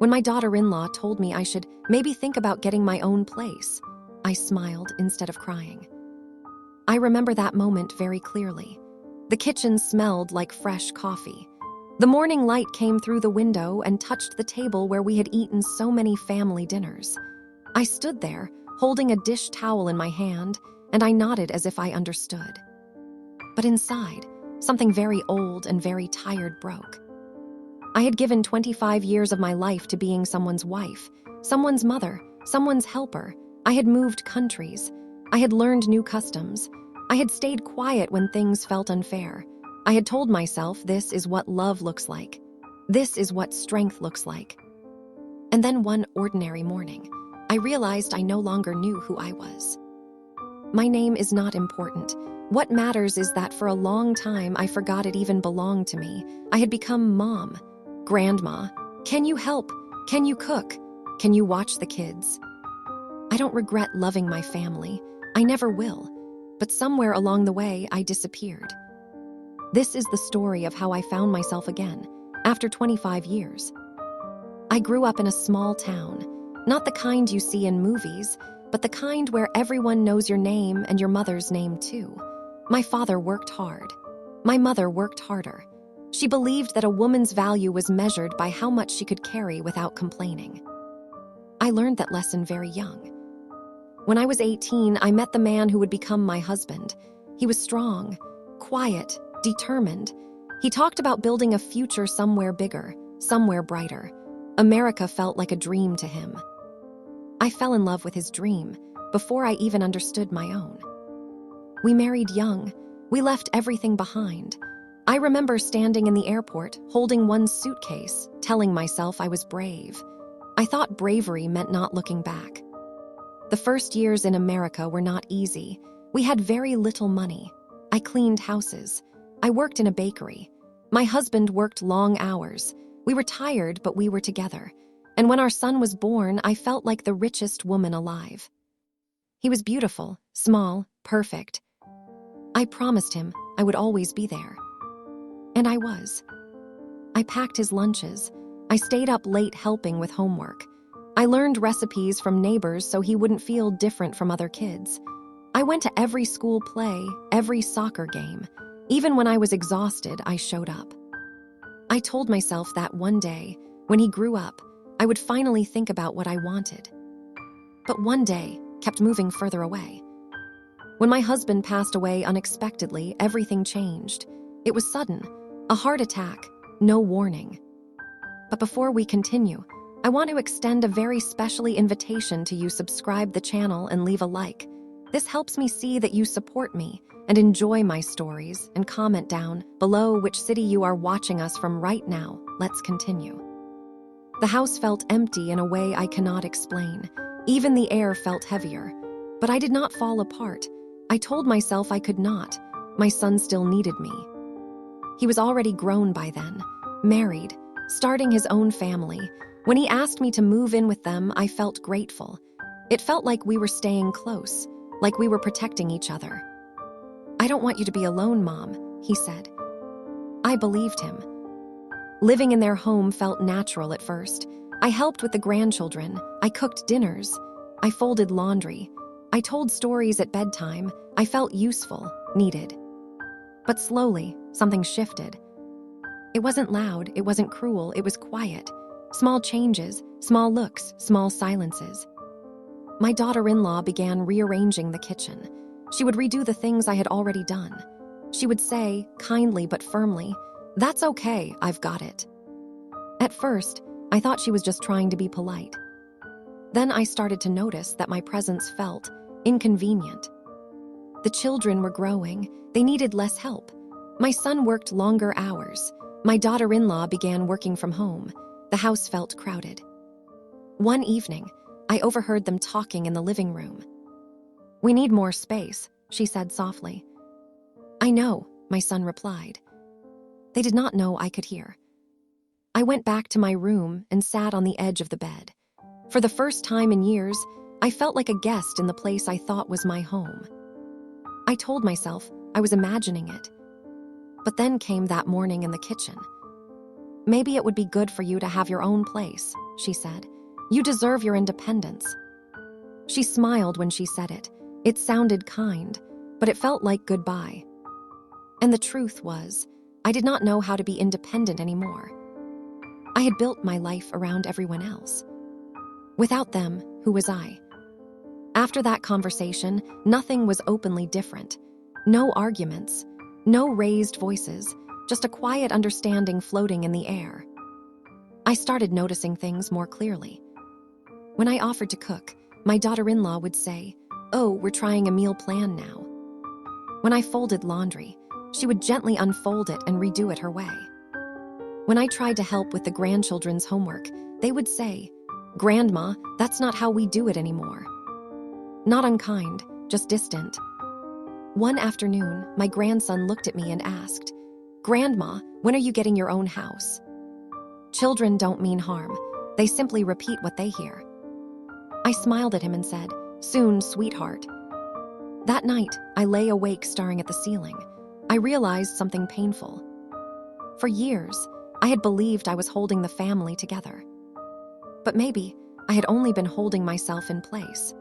When my daughter-in-law told me I should maybe think about getting my own place, I smiled instead of crying. I remember that moment very clearly. The kitchen smelled like fresh coffee. The morning light came through the window and touched the table where we had eaten so many family dinners. I stood there, holding a dish towel in my hand, and I nodded as if I understood. But inside, something very old and very tired broke. I had given 25 years of my life to being someone's wife, someone's mother, someone's helper. I had moved countries. I had learned new customs. I had stayed quiet when things felt unfair. I had told myself this is what love looks like. This is what strength looks like. And then one ordinary morning, I realized I no longer knew who I was. My name is not important. What matters is that for a long time I forgot it even belonged to me. I had become mom, grandma. Can you help? Can you cook? Can you watch the kids? I don't regret loving my family. I never will. But somewhere along the way, I disappeared. This is the story of how I found myself again, after 25 years. I grew up in a small town, not the kind you see in movies, but the kind where everyone knows your name and your mother's name too. My father worked hard. My mother worked harder. She believed that a woman's value was measured by how much she could carry without complaining. I learned that lesson very young. When I was 18, I met the man who would become my husband. He was strong, quiet, determined. He talked about building a future somewhere bigger, somewhere brighter. America felt like a dream to him. I fell in love with his dream before I even understood my own. We married young. We left everything behind. I remember standing in the airport, holding one suitcase, telling myself I was brave. I thought bravery meant not looking back. The first years in America were not easy. We had very little money. I cleaned houses. I worked in a bakery. My husband worked long hours. We were tired, but we were together. And when our son was born, I felt like the richest woman alive. He was beautiful, small, perfect. I promised him I would always be there. And I was. I packed his lunches. I stayed up late helping with homework. I learned recipes from neighbors so he wouldn't feel different from other kids. I went to every school play, every soccer game. Even when I was exhausted, I showed up. I told myself that one day, when he grew up, I would finally think about what I wanted. But one day kept moving further away. When my husband passed away unexpectedly, everything changed. It was sudden, a heart attack, no warning. But before we continue, I want to extend a very special invitation to you. Subscribe the channel and leave a like. This helps me see that you support me and enjoy my stories, and comment down below which city you are watching us from right now. Let's continue. The house felt empty in a way I cannot explain. Even the air felt heavier. But I did not fall apart. I told myself I could not. My son still needed me. He was already grown by then, married, starting his own family. When he asked me to move in with them, I felt grateful. It felt like we were staying close, like we were protecting each other. "I don't want you to be alone, Mom," he said. I believed him. Living in their home felt natural at first. I helped with the grandchildren. I cooked dinners. I folded laundry. I told stories at bedtime. I felt useful, needed. But slowly, something shifted. It wasn't loud, it wasn't cruel, it was quiet. Small changes, small looks, small silences. My daughter-in-law began rearranging the kitchen. She would redo the things I had already done. She would say, kindly but firmly, "That's okay, I've got it." At first, I thought she was just trying to be polite. Then I started to notice that my presence felt inconvenient. The children were growing. They needed less help. My son worked longer hours. My daughter-in-law began working from home. The house felt crowded. One evening, I overheard them talking in the living room. "We need more space," she said softly. "I know," my son replied. They did not know I could hear. I went back to my room and sat on the edge of the bed. For the first time in years, I felt like a guest in the place I thought was my home. I told myself I was imagining it. But then came that morning in the kitchen. "Maybe it would be good for you to have your own place," she said. "You deserve your independence." She smiled when she said it. It sounded kind, but it felt like goodbye. And the truth was, I did not know how to be independent anymore. I had built my life around everyone else. Without them, who was I? After that conversation, nothing was openly different. No arguments, no raised voices, just a quiet understanding floating in the air. I started noticing things more clearly. When I offered to cook, my daughter-in-law would say, "Oh, we're trying a meal plan now." When I folded laundry, she would gently unfold it and redo it her way. When I tried to help with the grandchildren's homework, they would say, "Grandma, that's not how we do it anymore." Not unkind, just distant. One afternoon, my grandson looked at me and asked, "Grandma, when are you getting your own house?" Children don't mean harm. They simply repeat what they hear. I smiled at him and said, "Soon, sweetheart." That night, I lay awake staring at the ceiling. I realized something painful. For years, I had believed I was holding the family together. But maybe I had only been holding myself in place.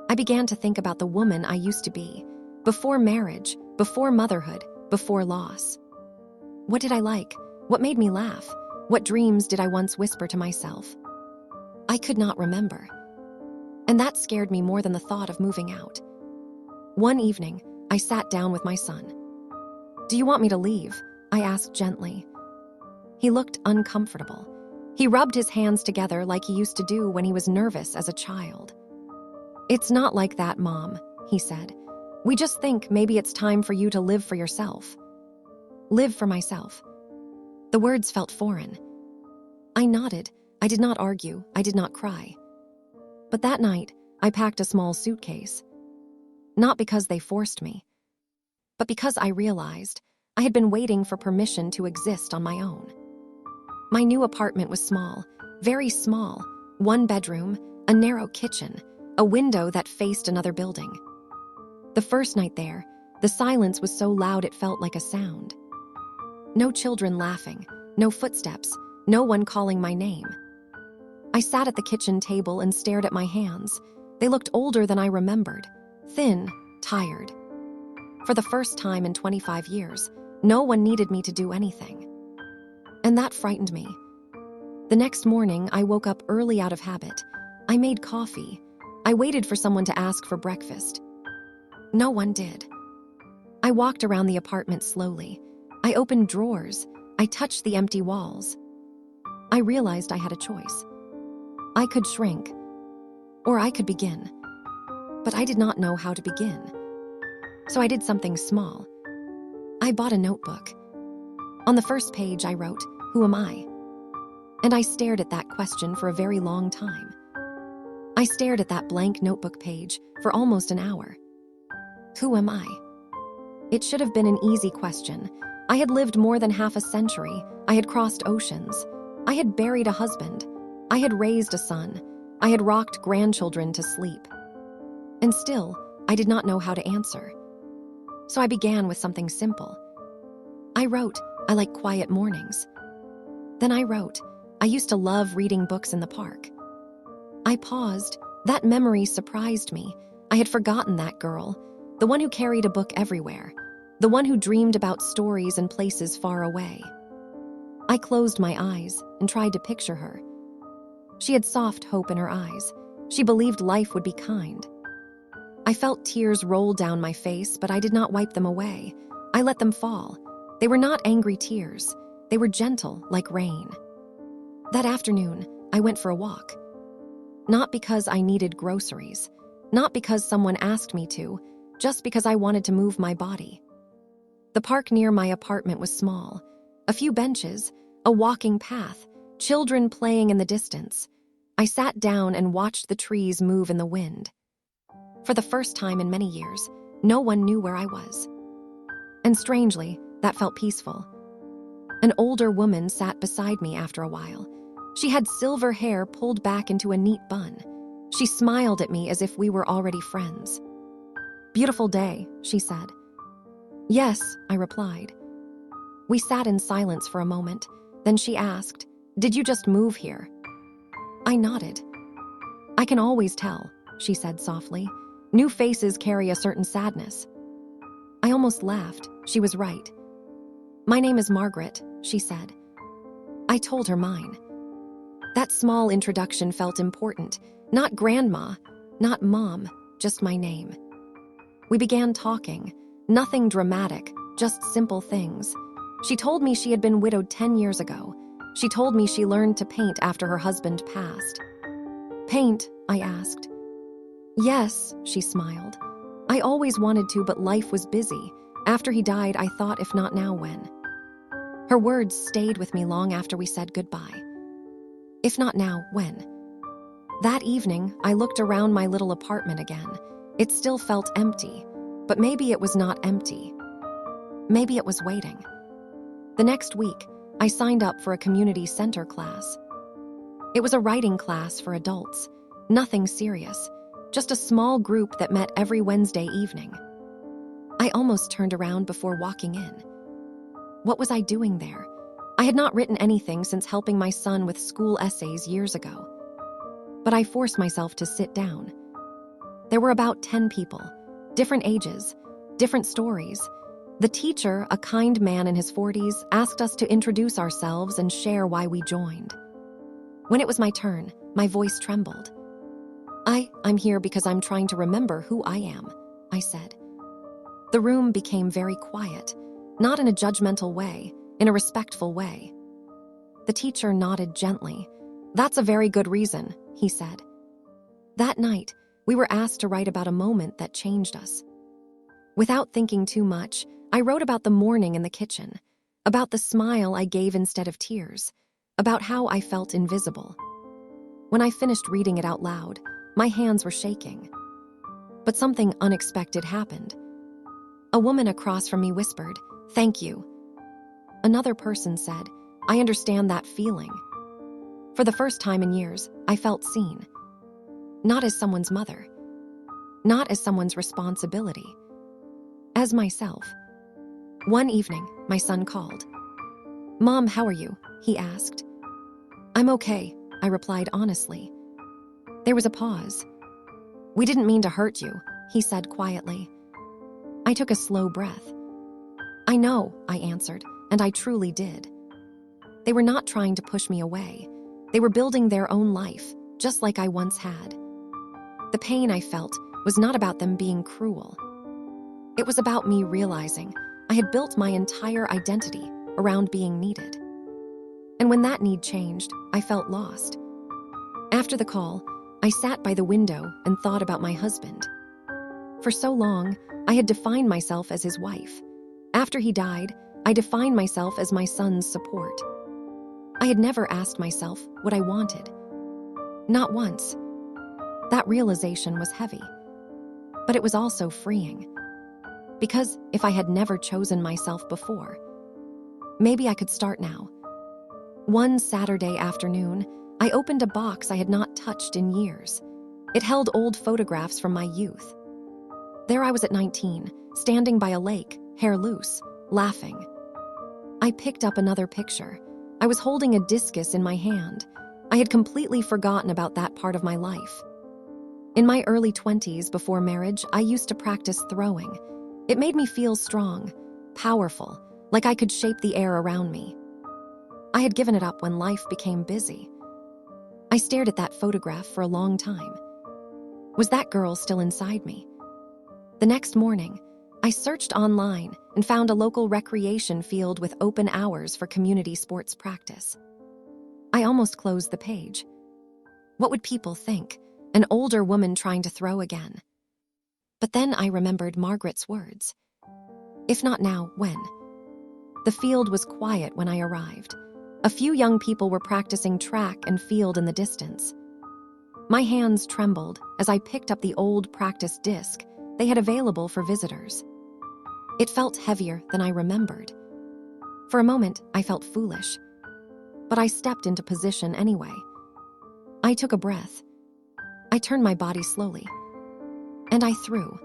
I began to think about the woman I used to be, before marriage, before motherhood, before loss. What did I like? What made me laugh? What dreams did I once whisper to myself? I could not remember. And that scared me more than the thought of moving out. One evening, I sat down with my son. "Do you want me to leave?" I asked gently. He looked uncomfortable. He rubbed his hands together like he used to do when he was nervous as a child. "It's not like that, Mom," he said. "We just think maybe it's time for you to live for yourself." Live for myself. The words felt foreign. I nodded. I did not argue. I did not cry. But that night, I packed a small suitcase. Not because they forced me, but because I realized I had been waiting for permission to exist on my own. My new apartment was small, very small, 1 bedroom, a narrow kitchen, a window that faced another building. The first night there, the silence was so loud it felt like a sound. No children laughing, no footsteps, no one calling my name. I sat at the kitchen table and stared at my hands. They looked older than I remembered, thin, tired. For the first time in 25 years, no one needed me to do anything. And that frightened me. The next morning, I woke up early out of habit. I made coffee. I waited for someone to ask for breakfast. No one did. I walked around the apartment slowly. I opened drawers. I touched the empty walls. I realized I had a choice. I could shrink, or I could begin. But I did not know how to begin. So I did something small. I bought a notebook. On the first page, I wrote, "Who am I?" And I stared at that question for a very long time. I stared at that blank notebook page for almost an hour. Who am I? It should have been an easy question. I had lived more than half a century. I had crossed oceans. I had buried a husband. I had raised a son. I had rocked grandchildren to sleep. And still, I did not know how to answer. So I began with something simple. I wrote, "I like quiet mornings." Then I wrote, "I used to love reading books in the park." I paused. That memory surprised me. I had forgotten that girl, the one who carried a book everywhere, the one who dreamed about stories and places far away. I closed my eyes and tried to picture her. She had soft hope in her eyes. She believed life would be kind. I felt tears roll down my face, but I did not wipe them away. I let them fall. They were not angry tears. They were gentle, like rain. That afternoon, I went for a walk. Not because I needed groceries, not because someone asked me to, just because I wanted to move my body. The park near my apartment was small. A few benches, a walking path, children playing in the distance. I sat down and watched the trees move in the wind. For the first time in many years, no one knew where I was. And strangely, that felt peaceful. An older woman sat beside me after a while. She had silver hair pulled back into a neat bun. She smiled at me as if we were already friends. "Beautiful day," she said. "Yes," I replied. We sat in silence for a moment. Then she asked, "Did you just move here?" I nodded. I can always tell, she said softly. New faces carry a certain sadness. I almost laughed. She was right. My name is Margaret, she said. I told her mine. That small introduction felt important. Not grandma, not mom, just my name. We began talking. Nothing dramatic, just simple things. She told me she had been widowed 10 years ago. She told me she learned to paint after her husband passed. Paint? I asked. Yes, she smiled. I always wanted to, but life was busy. After he died, I thought, if not now, when? Her words stayed with me long after we said goodbye. If not now, when? That evening, I looked around my little apartment again. It still felt empty, but maybe it was not empty. Maybe it was waiting. The next week, I signed up for a community center class. It was a writing class for adults, nothing serious, just a small group that met every Wednesday evening. I almost turned around before walking in. What was I doing there? I had not written anything since helping my son with school essays years ago. But I forced myself to sit down. There were about 10 people, different ages, different stories. The teacher, a kind man in his 40s, asked us to introduce ourselves and share why we joined. When it was my turn, my voice trembled. I'm here because I'm trying to remember who I am, I said. The room became very quiet, not in a judgmental way, in a respectful way. The teacher nodded gently. That's a very good reason, he said. That night, we were asked to write about a moment that changed us. Without thinking too much, I wrote about the morning in the kitchen, about the smile I gave instead of tears, about how I felt invisible. When I finished reading it out loud, my hands were shaking. But something unexpected happened. A woman across from me whispered, "Thank you." Another person said, "I understand that feeling." For the first time in years, I felt seen. Not as someone's mother. Not as someone's responsibility. As myself. One evening, my son called. "Mom, how are you?" he asked. "I'm okay," I replied honestly. There was a pause. "We didn't mean to hurt you," he said quietly. I took a slow breath. "I know," I answered, and I truly did. They were not trying to push me away. They were building their own life, just like I once had. The pain I felt was not about them being cruel. It was about me realizing I had built my entire identity around being needed. And when that need changed, I felt lost. After the call, I sat by the window and thought about my husband. For so long, I had defined myself as his wife. After he died, I defined myself as my son's support. I had never asked myself what I wanted. Not once. That realization was heavy. But it was also freeing. Because if I had never chosen myself before, maybe I could start now. One Saturday afternoon, I opened a box I had not touched in years. It held old photographs from my youth. There I was at 19, standing by a lake, hair loose, laughing. I picked up another picture. I was holding a discus in my hand. I had completely forgotten about that part of my life. In my early 20s, before marriage, I used to practice throwing. It made me feel strong, powerful, like I could shape the air around me. I had given it up when life became busy. I stared at that photograph for a long time. Was that girl still inside me? The next morning, I searched online and found a local recreation field with open hours for community sports practice. I almost closed the page. What would people think? An older woman trying to throw again. But then I remembered Margaret's words. If not now, when? The field was quiet when I arrived. A few young people were practicing track and field in the distance. My hands trembled as I picked up the old practice disc they had available for visitors. It felt heavier than I remembered. For a moment, I felt foolish. But I stepped into position anyway. I took a breath. I turned my body slowly. And I threw.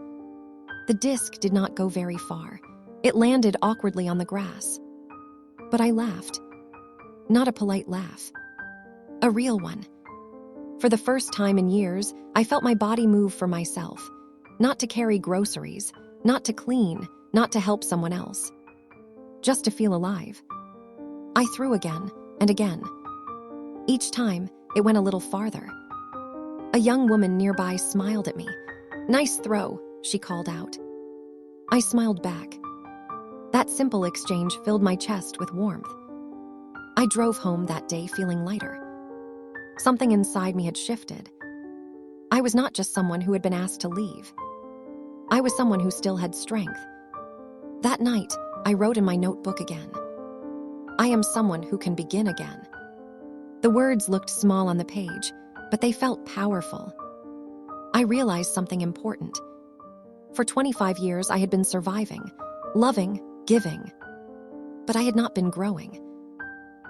The disc did not go very far. It landed awkwardly on the grass. But I laughed. Not a polite laugh. A real one. For the first time in years, I felt my body move for myself. Not to carry groceries, not to clean, not to help someone else. Just to feel alive. I threw again and again. Each time, it went a little farther. A young woman nearby smiled at me. "Nice throw," she called out. I smiled back. That simple exchange filled my chest with warmth. I drove home that day feeling lighter. Something inside me had shifted. I was not just someone who had been asked to leave. I was someone who still had strength. That night, I wrote in my notebook again. I am someone who can begin again. The words looked small on the page, but they felt powerful. I realized something important. For 25 years, I had been surviving, loving, giving. But I had not been growing.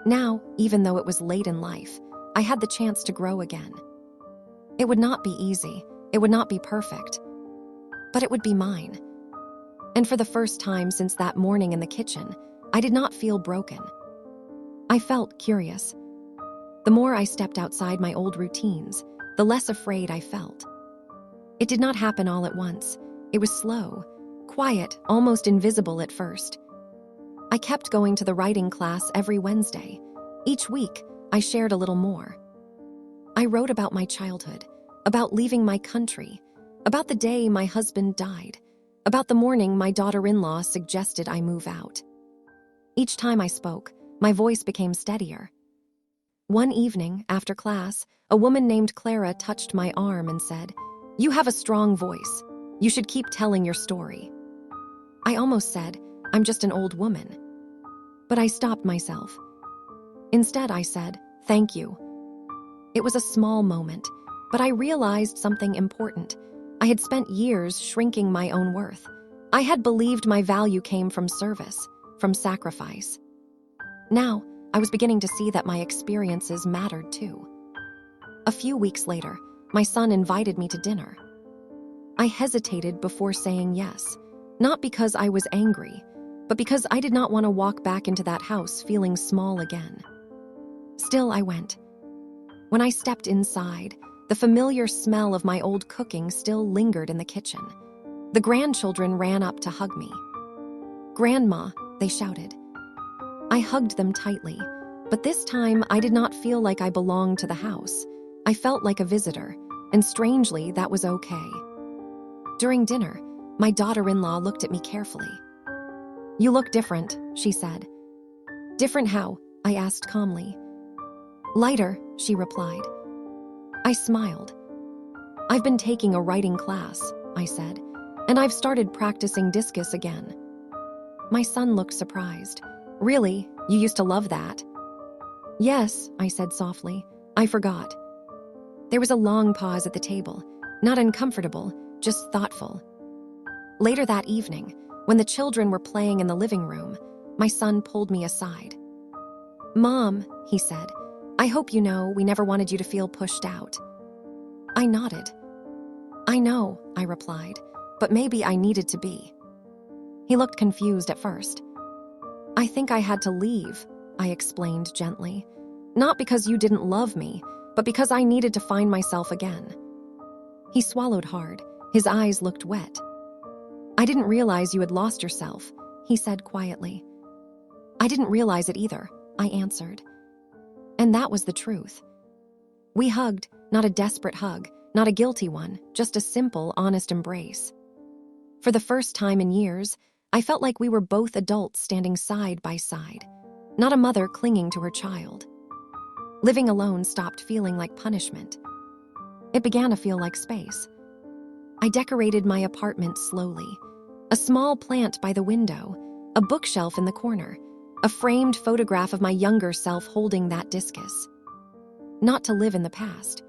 Now, even though it was late in life, I had the chance to grow again. It would not be easy, it would not be perfect, but it would be mine. And for the first time since that morning in the kitchen, I did not feel broken. I felt curious. The more I stepped outside my old routines, the less afraid I felt. It did not happen all at once. It was slow, quiet, almost invisible at first. I kept going to the writing class every Wednesday. Each week, I shared a little more. I wrote about my childhood, about leaving my country, about the day my husband died, about the morning my daughter-in-law suggested I move out. Each time I spoke, my voice became steadier. One evening, after class, a woman named Clara touched my arm and said, "You have a strong voice. You should keep telling your story." I almost said, "I'm just an old woman." But I stopped myself. Instead, I said, "Thank you." It was a small moment, but I realized something important. I had spent years shrinking my own worth. I had believed my value came from service, from sacrifice. Now, I was beginning to see that my experiences mattered too. A few weeks later, my son invited me to dinner. I hesitated before saying yes, not because I was angry, but because I did not want to walk back into that house feeling small again. Still, I went. When I stepped inside, the familiar smell of my old cooking still lingered in the kitchen. The grandchildren ran up to hug me. "Grandma," they shouted. I hugged them tightly, but this time I did not feel like I belonged to the house. I felt like a visitor, and strangely, that was okay. During dinner, my daughter-in-law looked at me carefully. "You look different," she said. "Different how?" I asked calmly. "Lighter," she replied. I smiled. "I've been taking a writing class," I said, "and I've started practicing discus again." My son looked surprised. "Really? You used to love that?" "Yes," I said softly. "I forgot." There was a long pause at the table, not uncomfortable, just thoughtful. Later that evening, when the children were playing in the living room, my son pulled me aside. "Mom," he said, "I hope you know we never wanted you to feel pushed out." I nodded. "I know," I replied, "but maybe I needed to be." He looked confused at first. "I think I had to leave," I explained gently. "Not because you didn't love me, but because I needed to find myself again." He swallowed hard. His eyes looked wet. "I didn't realize you had lost yourself," he said quietly. "I didn't realize it either," I answered. And that was the truth. We hugged, not a desperate hug, not a guilty one, just a simple, honest embrace. For the first time in years, I felt like we were both adults standing side by side, not a mother clinging to her child. Living alone stopped feeling like punishment. It began to feel like space. I decorated my apartment slowly. A small plant by the window, a bookshelf in the corner, a framed photograph of my younger self holding that discus. Not to live in the past,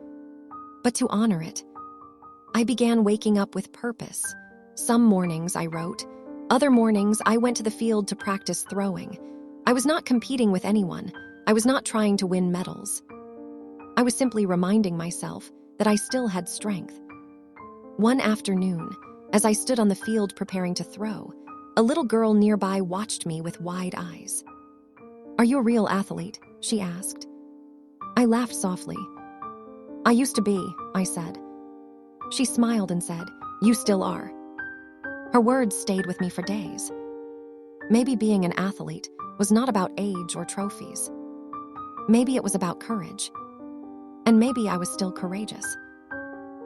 but to honor it. I began waking up with purpose. Some mornings I wrote. Other mornings I went to the field to practice throwing. I was not competing with anyone. I was not trying to win medals. I was simply reminding myself that I still had strength. One afternoon, as I stood on the field preparing to throw, a little girl nearby watched me with wide eyes. "Are you a real athlete?" she asked. I laughed softly. I used to be, I said. She smiled and said, you still are. Her words stayed with me for days. Maybe being an athlete was not about age or trophies. Maybe it was about courage. And maybe I was still courageous.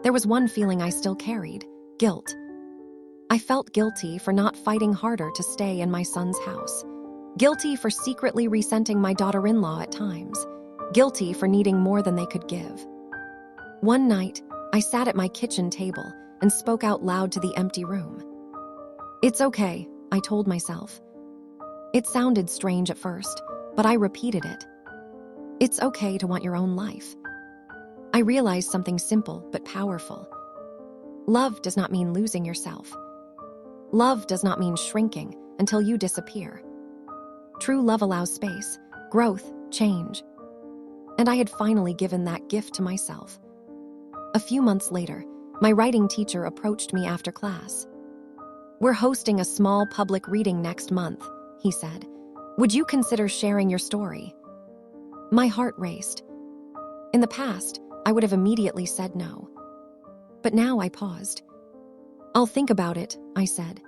There was one feeling I still carried, guilt. I felt guilty for not fighting harder to stay in my son's house. Guilty for secretly resenting my daughter-in-law at times. Guilty for needing more than they could give. One night, I sat at my kitchen table and spoke out loud to the empty room. It's okay, I told myself. It sounded strange at first, but I repeated it. It's okay to want your own life. I realized something simple but powerful. Love does not mean losing yourself. Love does not mean shrinking until you disappear. True love allows space, growth, change. And I had finally given that gift to myself. A few months later, my writing teacher approached me after class. We're hosting a small public reading next month, he said. Would you consider sharing your story? My heart raced. In the past, I would have immediately said no. But now I paused. I'll think about it, I said.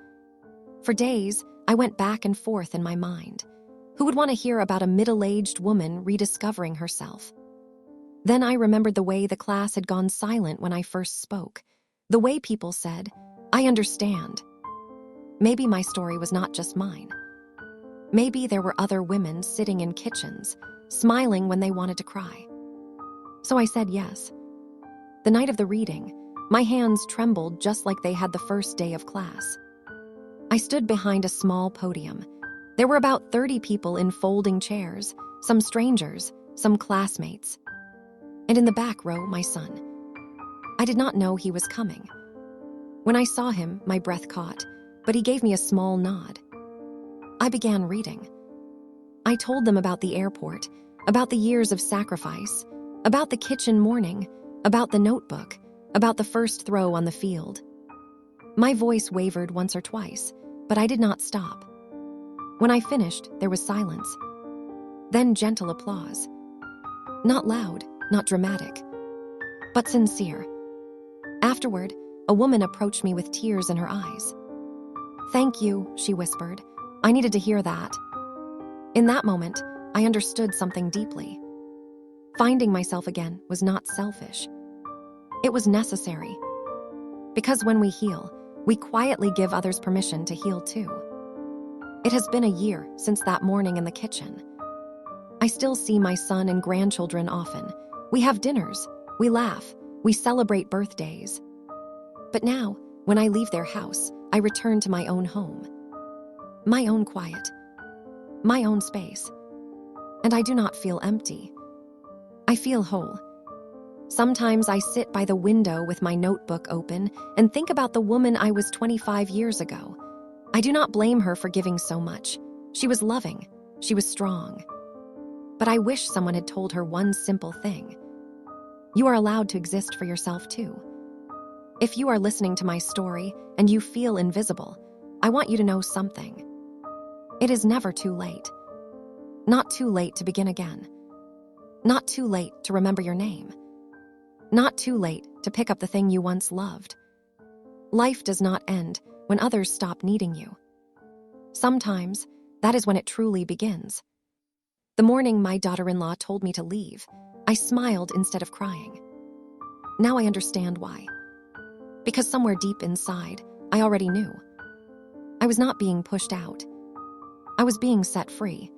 For days, I went back and forth in my mind. Who would want to hear about a middle-aged woman rediscovering herself? Then I remembered the way the class had gone silent when I first spoke. The way people said, I understand. Maybe my story was not just mine. Maybe there were other women sitting in kitchens, smiling when they wanted to cry. So I said yes. The night of the reading, my hands trembled just like they had the first day of class. I stood behind a small podium. There were about 30 people in folding chairs, some strangers, some classmates. And in the back row, my son. I did not know he was coming. When I saw him, my breath caught, but he gave me a small nod. I began reading. I told them about the airport, about the years of sacrifice, about the kitchen morning, about the notebook, about the first throw on the field. My voice wavered once or twice, but I did not stop. When I finished, there was silence. Then gentle applause. Not loud, not dramatic, but sincere. Afterward, a woman approached me with tears in her eyes. Thank you, she whispered. I needed to hear that. In that moment, I understood something deeply. Finding myself again was not selfish. It was necessary. Because when we heal, we quietly give others permission to heal too. It has been a year since that morning in the kitchen. I still see my son and grandchildren often. We have dinners, we laugh, we celebrate birthdays. But now, when I leave their house, I return to my own home. My own quiet. My own space. And I do not feel empty. I feel whole. Sometimes I sit by the window with my notebook open and think about the woman I was 25 years ago. I do not blame her for giving so much. She was loving. She was strong. But I wish someone had told her one simple thing. You are allowed to exist for yourself too. If you are listening to my story and you feel invisible, I want you to know something. It is never too late. Not too late to begin again. Not too late to remember your name. Not too late to pick up the thing you once loved. Life does not end when others stop needing you. Sometimes, that is when it truly begins. The morning my daughter-in-law told me to leave, I smiled instead of crying. Now I understand why. Because somewhere deep inside, I already knew. I was not being pushed out. I was being set free.